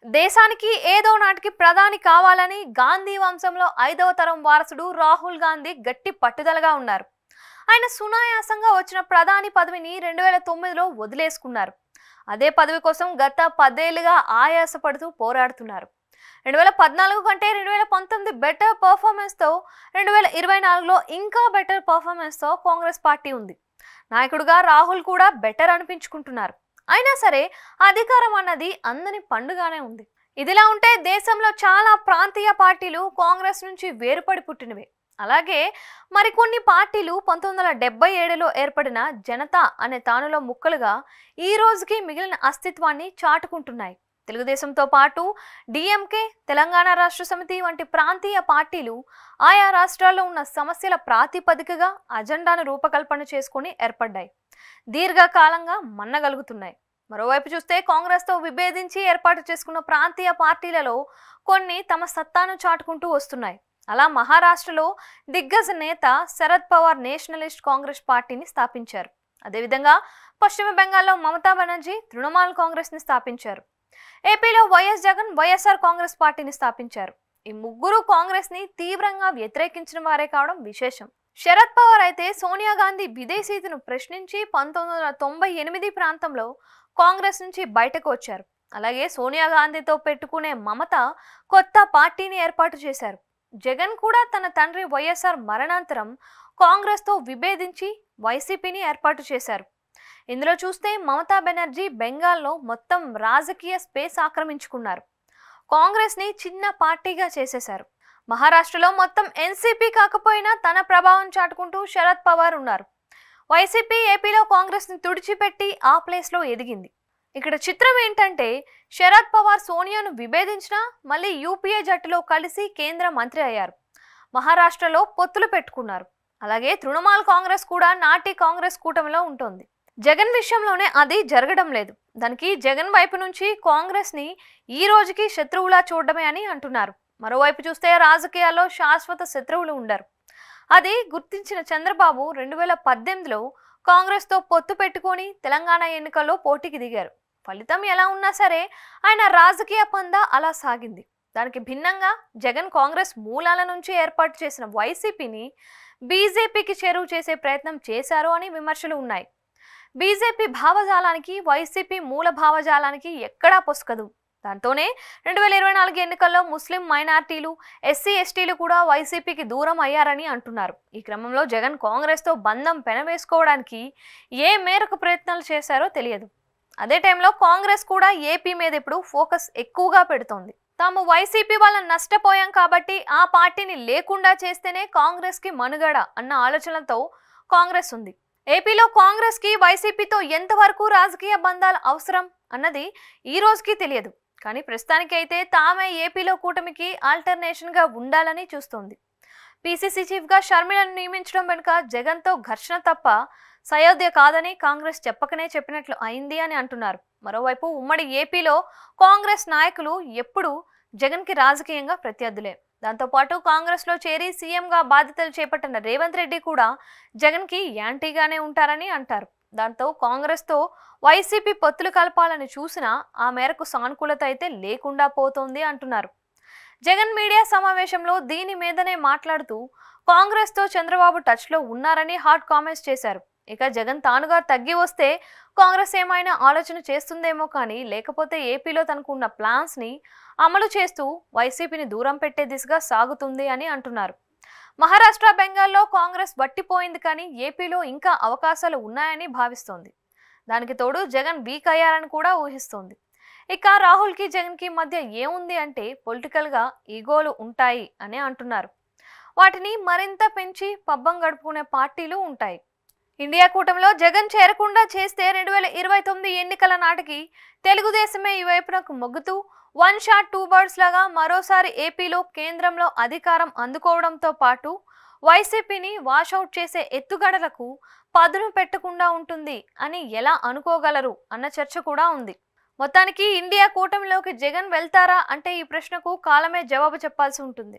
దేశానికి ఏదో నాటికి ప్రధాని కావాలని గాంధీ వంశంలో 5వ తరం వారసుడు రాహుల్ గాంధీ గట్టి పట్టుదలగా ఉన్నారు. ఆయన సునాయాసంగా వచ్చిన ప్రధాని పదవిని 2009లో వదిలేసుకున్నారు. అదే పదవి కోసం గత 10 ఏళ్లుగా ఆయాసపడుతూ పోరాడుతున్నారు. 2014 కంటే 2019 బెటర్ పర్ఫార్మెన్స్ తో 2024లో ఇంకా బెటర్ పర్ఫార్మెన్స్ తో కాంగ్రెస్ పార్టీ ఉంది. నాయకుడిగా రాహుల్ కూడా బెటర్ అనిపించుకుంటున్నారు. అయినా సరే అధికారం అన్నది అందని పండుగానే ఉంది. ఇదిలా ఉంటే దేశంలో చాలా ప్రాంతీయ పార్టీలు కాంగ్రెస్ నుంచి వేరుపడి పుట్టినవే. అలాగే మరికొన్ని పార్టీలు 1977లో ఏర్పడిన జనతా అనే తానులో ముక్కలుగా ఈ రోజుకి మిగిలిన అస్తిత్వాన్ని చాటుకుంటున్నాయి. తెలుగుదేశంతో పాటు డిఎంకే, తెలంగాణ రాష్ట్ర సమితి వంటి ప్రాంతీయ పార్టీలు ఆయా రాష్ట్రాల్లో ఉన్న సమస్యల ప్రాతిపదికగా అజెండాను రూపకల్పన చేసుకుని ఏర్పడ్డాయి. దీర్ఘకాలంగా మన్నగలుగుతున్నాయి. మరోవైపు చూస్తే కాంగ్రెస్తో విభేదించి ఏర్పాటు చేసుకున్న ప్రాంతీయ పార్టీలలో కొన్ని తమ సత్తాను చాటుకుంటూ వస్తున్నాయి. అలా మహారాష్ట్రలో దిగ్గజ నేత శరద్ పవార్ నేషనలిస్ట్ కాంగ్రెస్ పార్టీని స్థాపించారు. అదేవిధంగా పశ్చిమ బెంగాల్లో మమతా బెనర్జీ తృణమూల్ కాంగ్రెస్ ని స్థాపించారు. ఏపీలో వైఎస్ జగన్ వైఎస్ఆర్ కాంగ్రెస్ పార్టీని స్థాపించారు. ఈ ముగ్గురు కాంగ్రెస్ ని తీవ్రంగా వ్యతిరేకించిన వారే కావడం విశేషం. శరద్ పవార్ అయితే సోనియా గాంధీ విదేశీయతను ప్రశ్నించి 1998 ప్రాంతంలో కాంగ్రెస్ నుంచి బయటకు వచ్చారు. అలాగే సోనియా గాంధీతో పెట్టుకునే మమత కొత్త పార్టీని ఏర్పాటు చేశారు. జగన్ కూడా తన తండ్రి వైఎస్ఆర్ మరణాంతరం కాంగ్రెస్ తో విభేదించి వైసీపీని ఏర్పాటు చేశారు. ఇందులో చూస్తే మమతా బెనర్జీ బెంగాల్లో మొత్తం రాజకీయ స్పేస్ ఆక్రమించుకున్నారు. కాంగ్రెస్ ని చిన్న పార్టీగా చేసేశారు. మహారాష్ట్రలో మొత్తం ఎన్సీపీ కాకపోయినా తన ప్రభావం చాటుకుంటూ శరద్ పవార్ ఉన్నారు. వైసీపీ ఏపీలో కాంగ్రెస్ ని తుడిచిపెట్టి ఆ ప్లేస్ లో ఎదిగింది. ఇక్కడ చిత్రం ఏంటంటే శరద్ పవార్ సోనియాను విభేదించినా మళ్ళీ యూపీఏ జట్టులో కలిసి కేంద్ర మంత్రి అయ్యారు. మహారాష్ట్రలో పొత్తులు పెట్టుకున్నారు. అలాగే తృణమూల్ కాంగ్రెస్ కూడా నాటి కాంగ్రెస్ కూటమిలో ఉంటుంది. జగన్ విషయంలోనే అది జరగడం లేదు. దానికి జగన్ వైపు నుంచి కాంగ్రెస్ ని ఈ రోజుకి శత్రువులా చూడడమే అని అంటున్నారు. మరోవైపు చూస్తే రాజకీయాల్లో శాశ్వత శత్రువులు ఉండరు. అది గుర్తించిన చంద్రబాబు 2018లో కాంగ్రెస్ తో పొత్తు పెట్టుకొని తెలంగాణ ఎన్నికల్లో పోటీకి దిగారు. ఫలితం ఎలా ఉన్నా సరే ఆయన రాజకీయ పందా అలా సాగింది. దానికి భిన్నంగా జగన్ కాంగ్రెస్ మూలాల నుంచి ఏర్పాటు చేసిన వైసీపీని బీజేపీకి చేరువ చేసే ప్రయత్నం చేశారు అని విమర్శలు ఉన్నాయి. బీజేపీ భావజాలానికి వైసీపీ మూల భావజాలానికి ఎక్కడా పొసకదు. దాంతోనే 2024 ఎన్నికల్లో ముస్లిం మైనార్టీలు, ఎస్సీ ఎస్టీలు కూడా వైసీపీకి దూరం అయ్యారని అంటున్నారు. ఈ క్రమంలో జగన్ కాంగ్రెస్ తో బంధం పెనవేసుకోవడానికి ఏ మేరకు ప్రయత్నాలు చేశారో తెలియదు. అదే టైంలో కాంగ్రెస్ కూడా ఏపీ మీద ఇప్పుడు ఫోకస్ ఎక్కువగా పెడుతోంది. తాము వైసీపీ వల్ల నష్టపోయాం కాబట్టి ఆ పార్టీని లేకుండా చేస్తేనే కాంగ్రెస్ కి మనుగడ అన్న ఆలోచనతో కాంగ్రెస్ ఉంది. ఏపీలో కాంగ్రెస్ కి వైసీపీతో ఎంతవరకు రాజకీయ బంధాలు అవసరం అన్నది ఈ రోజుకి తెలియదు. కానీ ప్రస్తుతానికి అయితే తామే ఏపీలో కూటమికి ఆల్టర్నేషన్ గా ఉండాలని చూస్తోంది. పీసీసీ చీఫ్ గా షర్మిలను నియమించడం వెనుక జగన్ తో ఘర్షణ తప్ప సయోధ్య కాదని కాంగ్రెస్ చెప్పకనే చెప్పినట్లు అయింది అని అంటున్నారు. మరోవైపు ఉమ్మడి ఏపీలో కాంగ్రెస్ నాయకులు ఎప్పుడు జగన్ కి రాజకీయంగా ప్రత్యర్థులే. దాంతోపాటు కాంగ్రెస్ లో చేరి సీఎంగా బాధ్యతలు చేపట్టిన రేవంత్ రెడ్డి కూడా జగన్ కి యాంటీగానే ఉంటారని అంటారు. దాంతో కాంగ్రెస్ తో వైసీపీ పొత్తులు కలపాలని చూసినా ఆ మేరకు సానుకూలత అయితే లేకుండా పోతోంది అంటున్నారు. జగన్ మీడియా సమావేశంలో దీని మీదనే మాట్లాడుతూ కాంగ్రెస్ తో చంద్రబాబు టచ్ లో ఉన్నారని హాట్ కామెంట్స్ చేశారు. ఇక జగన్ తానుగా తగ్గి వస్తే కాంగ్రెస్ ఏమైనా ఆలోచన చేస్తుందేమో కానీ లేకపోతే ఏపీలో తనకు ఉన్న ప్లాన్స్ ని అమలు చేస్తూ వైసీపీని దూరం పెట్టే దిశగా సాగుతుంది అని అంటున్నారు. మహారాష్ట్ర, బెంగాల్లో కాంగ్రెస్ వట్టిపోయింది కానీ ఏపీలో ఇంకా అవకాశాలు ఉన్నాయని భావిస్తోంది. దానికి తోడు జగన్ వీక్ అయ్యారని కూడా ఊహిస్తోంది. ఇక రాహుల్ కి జగన్ కి మధ్య ఏముంది అంటే పొలిటికల్ గా ఈగోలు ఉంటాయి అని అంటున్నారు. వాటిని మరింత పెంచి పబ్బం గడుపుకునే పార్టీలు ఉంటాయి. ఇండియా కూటమిలో జగన్ చేరకుండా చేస్తే 2029 ఎన్నికల నాటికి తెలుగుదేశమే ఈ వైపునకు మొగ్గుతూ 1 షాట్ 2 బర్డ్స్ లాగా మరోసారి ఏపీలో కేంద్రంలో అధికారం అందుకోవడంతో పాటు వైసీపీని వాషౌట్ చేసే ఎత్తుగడలకు పదును పెట్టకుండా ఉంటుంది అని ఎలా అనుకోగలరు అన్న చర్చ కూడా ఉంది. మొత్తానికి ఇండియా కూటమిలోకి జగన్ వెళ్తారా అంటే ఈ ప్రశ్నకు కాలమే జవాబు చెప్పాల్సి ఉంటుంది.